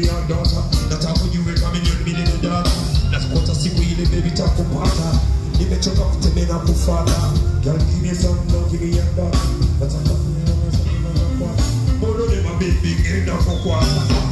your daughter. Not how you will come in your middle daughter. That's what I see we live baby talk about. You bet your love to me not to father. Girl give me some love, give me your daughter. But I'm not going to something on the quarter. But don't ever be big in the quarter.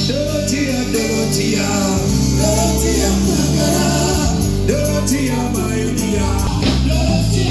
Dirty Dorotia, Dorotia, my dear.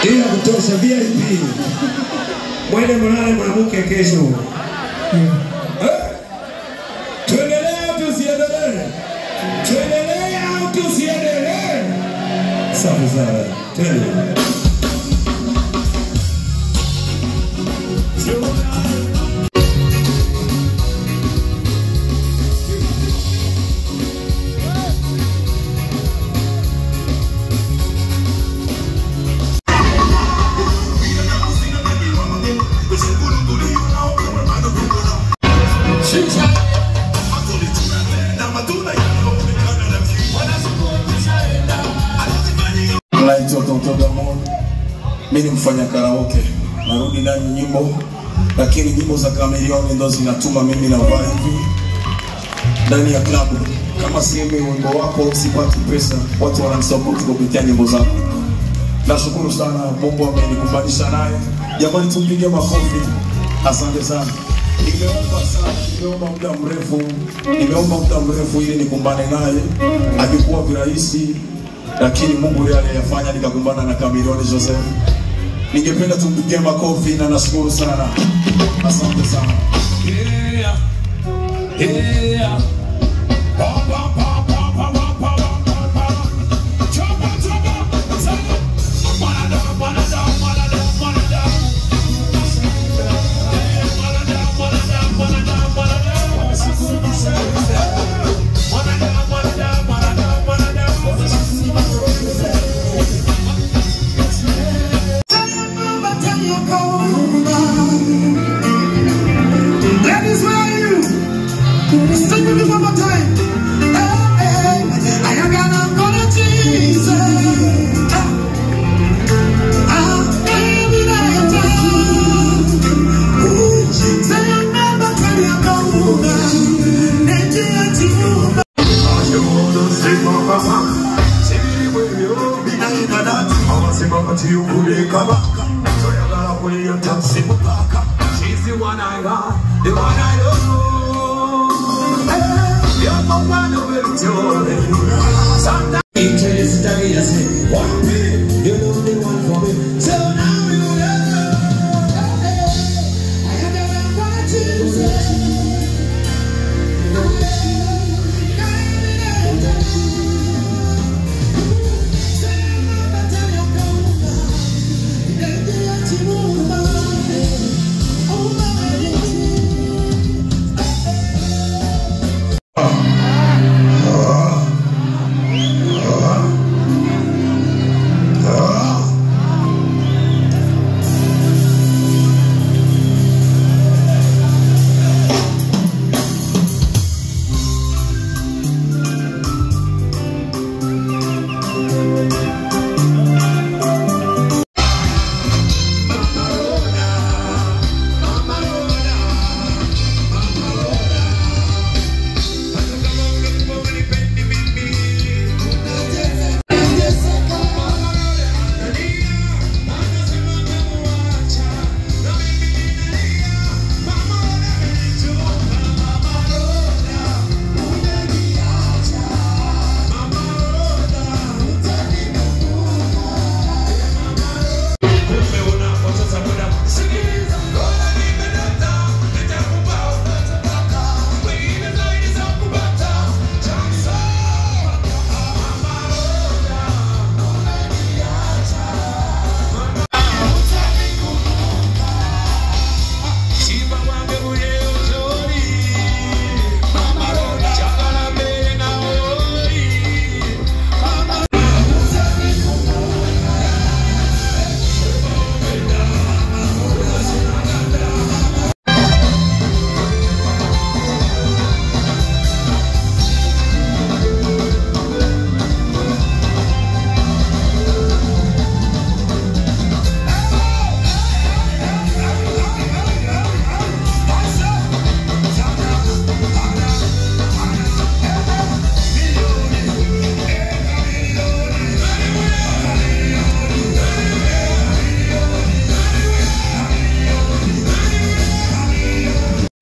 Ila kutosha VIP. Mwende mwanale mwanamke kesho. Tuendelee au tusiendelee? Tuendelee au tusiendelee? Safi sana. Tuendelee. Mimi ni mfanya karaoke, narudi ndani nyimbo, lakini nyimbo za Chameleone ndo zinatuma mimi na vibe hivi ndani ya klabu. Kama siemi wimbo wako usipati pesa, watu wananisupport kupitia nyimbo zako. Nashukuru sana, Mungu amenikubalisha naye. Jamani tumpige makofi. Asante sana. Nimeomba muda mrefu ili nikumbane naye. Alikuwa virahisi, lakini Mungu ndiye aliyefanya nikakumbana na Chameleone Joseph. Ningependa tumpigie makofi na nashukuru sana. Asante sana. Yeah. Yeah. Sing with me one more time. Hey, hey, I am gonna Jesus. She's the one I got, the one I love. You're the one who will do it. Sometimes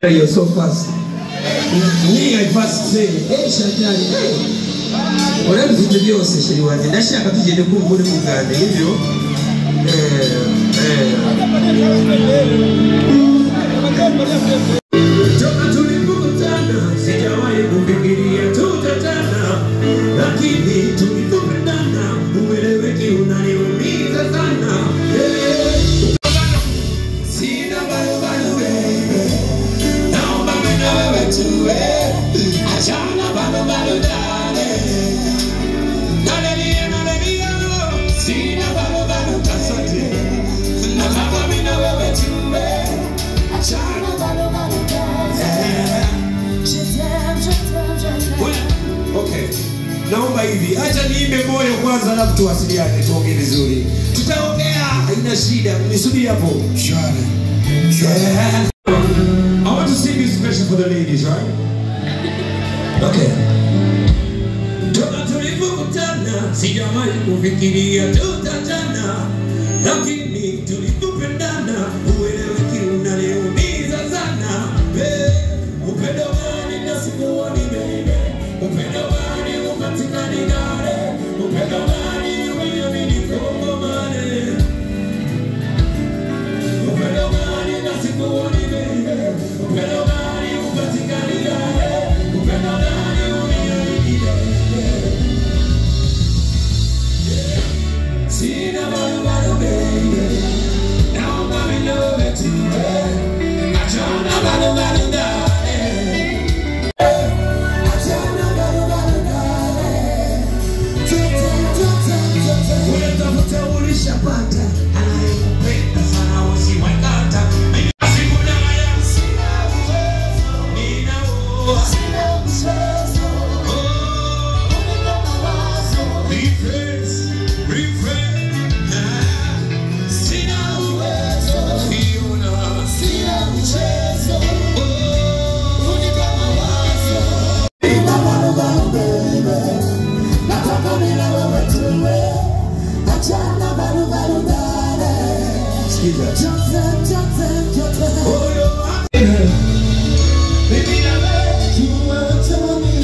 You're so fast. Me, I fast say, hey, Shatani, hey. Whatever you do, you're saying, you want to dash a bit of the good guy, you. Naomba hivi, acha niimbe moyo kwanza alafu tuwasiliane tuongee vizuri. Tutaongea, haina shida. Nisubiri hapo. Shwari. Yeah. I want to sing this special for the ladies, right? Okay. Toka tulipokutana, sijawahi kufikiria tutatana. Lakini tulipopendana, ueleweki unaniumiza sana. Upendo gani na sikuoni baby? Upendo gani upatikani gani? Upendo gani uliamini kwa mane? Upendo gani na sikuoni baby? Upendo gani upatikani gani? Upendo gani uliamini sina baru baby. Now I'm in love with you. Achana baru dale. Shapata anayempenda sana usiwekata sikudanganya sina uwezo nina uwezo unina mawazo refresh sina uwezo fiuna sina uwezo unina mawazo ina mawazo baby nataka mina wewe tuwe achana baru dale. Skiza. Jote. Oh, yo, baby, na wewe tuwe.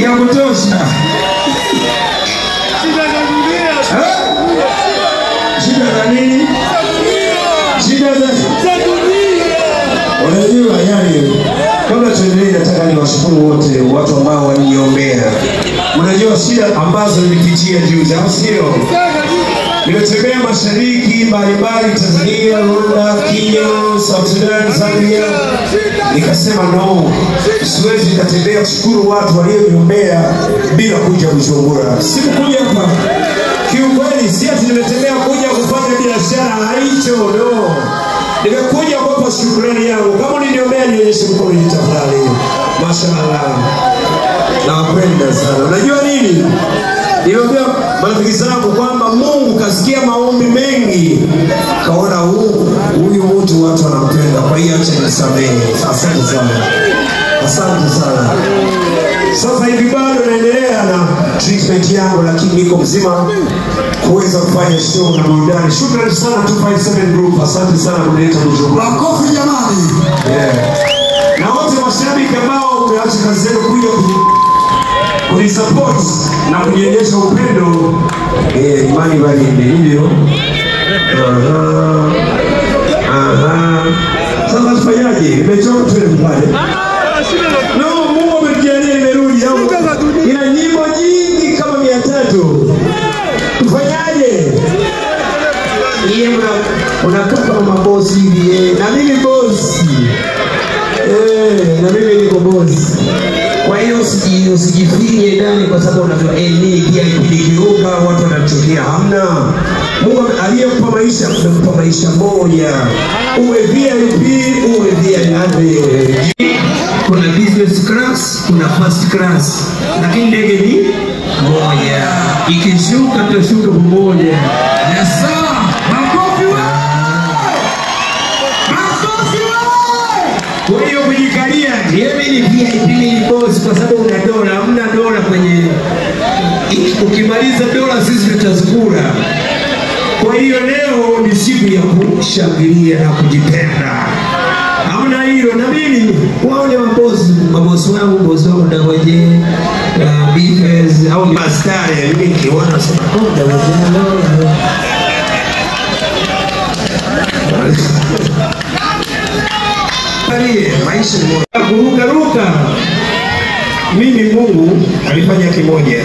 ya kutosha. Shida za nini? Shida za unajua yani, kabla tuendelee nataka niwashukuru wote watu ambao waliniombea. Unajua shida ambazo nilipitia juzi, au sio? Nimetembea mashariki mbalimbali, Tanzania, Rwanda, Kenya, South Sudan, Zambia. Nikasema no, siwezi nikatembea kushukuru watu walioniombea bila kuja Bujumbura. Sikukuja hapa kiukweli, si ati nimetembea kuja kufanya biashara, haicho no. Nimekuja kuwapa shukrani yangu. Kama niliombea nionyeshe mkono tafadhali. Mashaallah. Nawapenda sana. Unajua nini? Niliambia marafiki zangu kwamba Mungu kasikia maombi mengi. Kaona huyu mtu watu wanampenda. Kwa hiyo acha nisamehe. Asante sana. Asante sana. Sasa hivi bado naendelea na treatment yangu, lakini niko mzima kuweza kufanya show na burudani. Shukrani sana 257 group. Asante sana kuleta Bujumbura. Makofi jamani. Yeah. Na wote mashabiki ambao umeacha kazi zenu kuja kunisupport na kunionyesha upendo. Imani bali hivyo. Sasa tufanyaje? Nimechoka tu pale. No, Mungu amenijalia nimerudi. Ina nyimbo nyingi kama 300. Tufanyaje? Yeye unakaa kama mabosi hivi. Na mimi bosi. Na mimi niko bosi. Kwa hiyo usijifinye ndani kwa sababu unajua nini pia ikidikiuka watu wanachukia. Hamna. Mungu aliyekupa maisha, amekupa maisha moja. Uwe VIP, uwe VIP. Kuna business class, kuna first class. Lakini ndege ni moja. Ikishuka tutashuka pamoja. Yes sir. Makofi wewe. Makofi wewe. Kwa hiyo kujikalia, mimi ni VIP, ni boss kwa sababu una dola, hamna dola kwenye ukimaliza dola sisi tutazikula. Kwa hiyo leo ni siku ya kushangilia na kujipenda. Hamna hilo na mimi wao ni mabosi wangu, bosi wangu Dawaje, Bifes au Mastari, mimi kiona nasema oh Dawaje. Maisha kuruka. Mimi Mungu alifanya kimoja.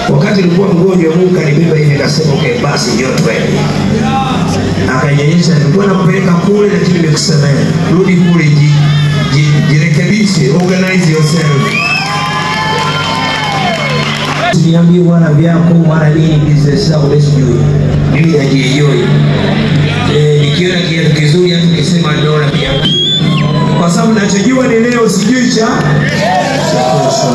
Wakati nilikuwa mgonjwa Mungu alibeba hivi akasema okay basi ndio twende. Akanyonyesha nilikuwa nakupeleka kule lakini nimekusamehe. Rudi kule jirekebishe, organize yourself. Niambie bwana vyako mara nini business yako sijui. Mimi najienjoy. Nikiona kiatu kizuri hata ukisema dola pia. Kwa sababu nachojua ni leo sijui cha kesho.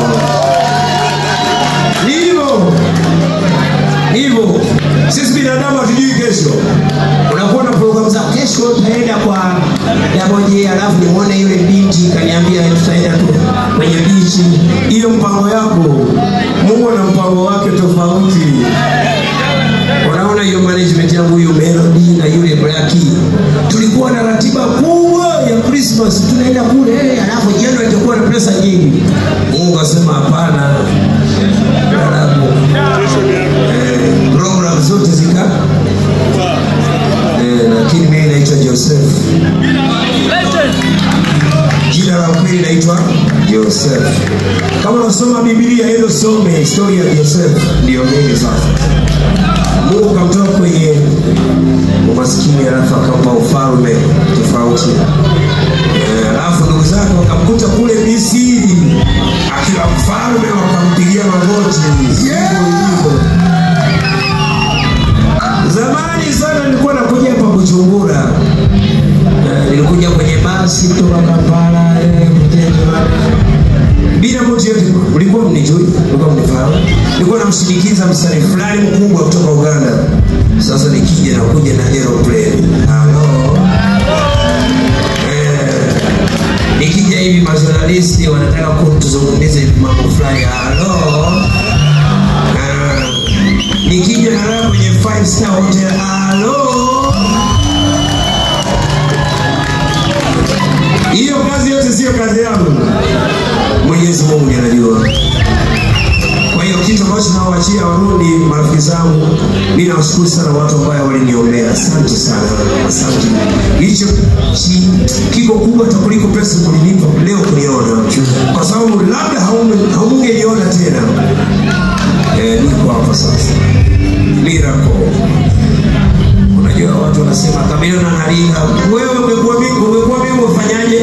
Hivyo sisi binadamu hatujui kesho. Unakuwa na program za kesho utaenda kwa Dawaje alafu nione yule binti kaniambia tutaenda tu kwenye beach. Hiyo mpango yako. Mungu ana mpango wake tofauti. Unaona hiyo management yangu hiyo Melody na yule Blackie. Tulikuwa na ratiba kubwa ya Christmas tunaenda kule alafu January itakuwa na pesa nyingi. Mungu asema hapana. Program zote zika lakini mimi naitwa Joseph. Jina la kweli naitwa Joseph. Kama unasoma Biblia hilo some historia ya Joseph ndio mimi sasa. Mungu kamtoa kwenye umaskini alafu akampa ufalme tofauti. Alafu ndugu zake wakamkuta kule Misri akiwa mfalme wakampigia magoti. Zamani sana nilikuwa nakuja hapa Bujumbura. Nilikuja kwenye basi kutoka Kampala bila mtu yote. Ulikuwa mnijui, ulikuwa mnifahamu. Nilikuwa namsindikiza msanii fulani mkubwa kutoka Uganda. Sasa nikija nakuja na aeroplane. Hello. Nikija hivi majournalisti wanataka kutuzungumzia mambo fulani. Hello. Nikija na kwenye 5-star hotel. Hello. Hiyo kazi yote sio kazi yangu. Mwenyezi Mungu anajua. ambacho nawaachia Warundi, marafiki zangu, mimi nawashukuru sana watu ambao waliniombea. Asante sana. Asante. Hicho kiko kubwa kuliko pesa mlinipa leo kuniona. Kwa sababu labda haungeniona tena. Niko hapa sasa. Miracle. Unajua watu wanasema Chameleone analinga. Wewe ungekuwa mimi ufanyaje?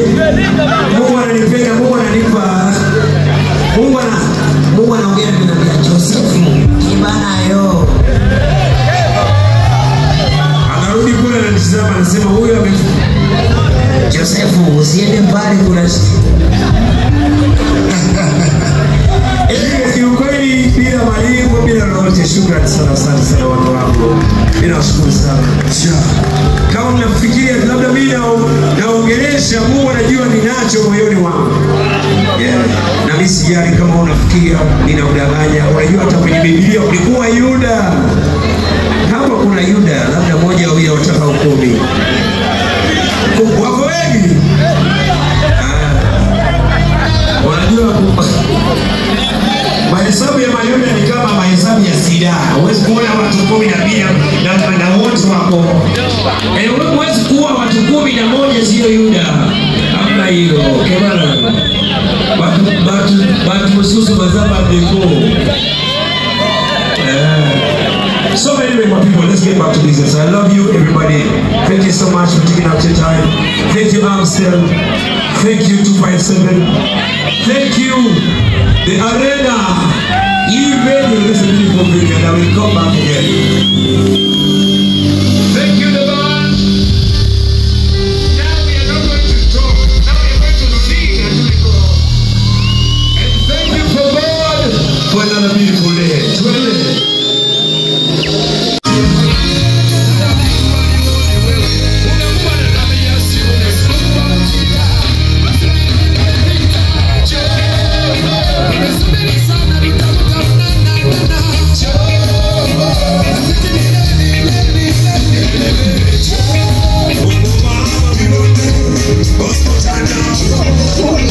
Mungu ananipenda, Mungu ananipa. Mungu anaongea mimi na Joseph. Kibana yo. Anarudi kule na nitazama anasema huyu amefuka. Joseph usiende mbali kuna kiukweli bila malipo bila lolote. Shukrani sana sana watu wangu. Ninawashukuru sana. Kama mnafikiria labda mimi naongelesha, Mungu anajua ninacho moyoni wangu. Na mimi sijali kama unafikiria ninaudanganya. Unajua hata kwenye Biblia kulikuwa Yuda. Kama kuna Yuda labda moja au ya wataka 10. Wako wengi. Unajua mahesabu ya Mayuda ni kama mahesabu ya sida. Huwezi kuona watu 12 na wote wako. Huwezi kuwa watu 11 sio Yuda. Hamna hilo. Kebana. Batu msusu mazaba ndiko. So anyway, my people, let's get back to business. I love you, everybody. Thank you so much for taking up your time. Thank you, Amstel. Thank you, 257. Thank you, the Arena. Even this is a beautiful video, and I will come back again. Thank you, the band. Now we are not going to talk. Now we are going to sing and we go. And thank you for God for another beautiful day. 12. Pone.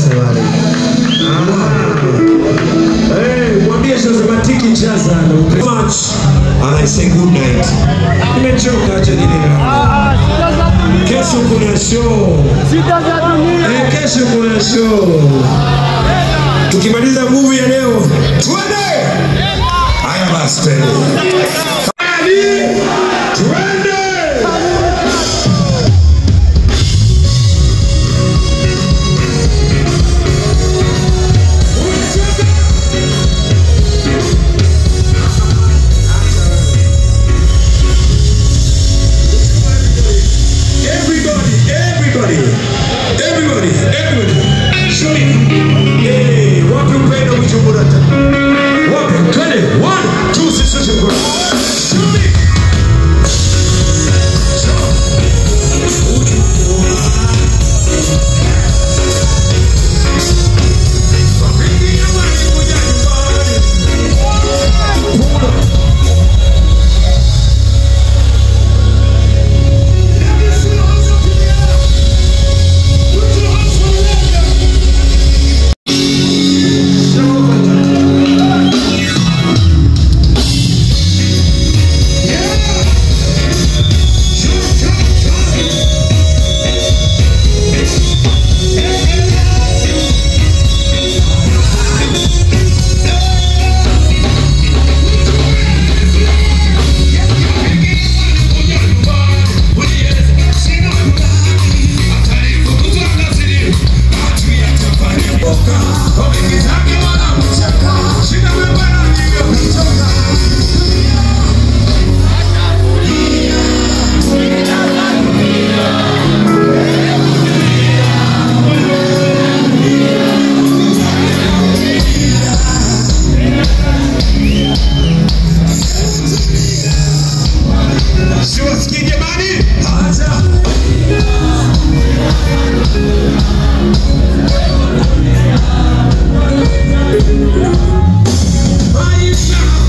wote wale. Mwambie Josematiki chaza much and I say good night. Nimechoka, acha nilala. Kesho kuna show. Kesho kuna show. Tukimaliza movie ya leo, twende. Haya basi twende. Twende. Right now.